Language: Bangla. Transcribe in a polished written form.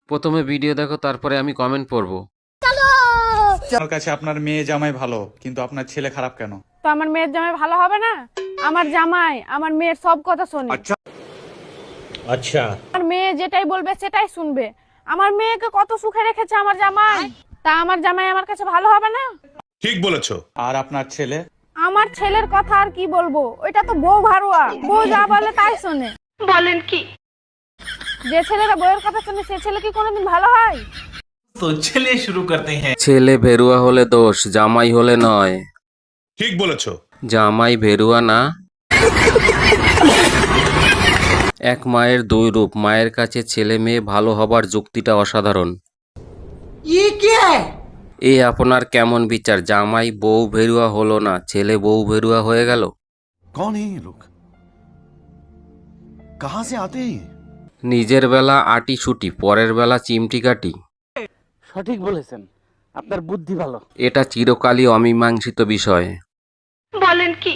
প্রথমে ভিডিও দেখো, তারপরে আমি কমেন্ট পড়বো। আমার কাছে আপনার মেয়ে জামাই ভালো, কিন্তু আপনার ছেলে খারাপ কেন? তো আমার মেয়ের জামাই ভালো হবে না? আমার জামাই আমার মেয়ের সব কথা শোনে। अच्छा আমার মেয়ে যেটাই বলবে সেটাই শুনবে। আমার মেয়েকে কত সুখে রেখেছে আমার জামাই, তা আমার জামাই আমার কাছে ভালো হবে না? ঠিক বলেছো। আর আপনার ছেলে? আমার ছেলের কথা আর কি বলবো, ওইটা তো বউ ভাড়ুয়া, বউ যা বলে তাই শোনে। বলেন কি? যে ছেলেরা বউয়ের কথা শোনে সে ছেলে কি কোনোদিন ভালো হয়? तो चलिए शुरू करते हैं। ছেলে ভেরুয়া হলে দোষ, জামাই হলে নয়। ঠিক বলেছো। জামাই ভেরুয়া না। এক মায়ের দুই রূপ, মায়ের কাছে ছেলে মেয়ে ভালো হবার যুক্তিটা অসাধারণ। এ আপনার কেমন বিচার? জামাই বউ ভেরুয়া হলো না, ছেলে বউ ভেরুয়া হয়ে গেল। कौन है ये लोग? कहाँ से आते हैं ये? নিজের বেলা আটি সুটি, পরের বেলা চিমটি কাটি। সঠিক বলেছেন, আপনার বুদ্ধি ভালো। এটা চিরকালই অমীমাংসিত বিষয়। বলেন কি?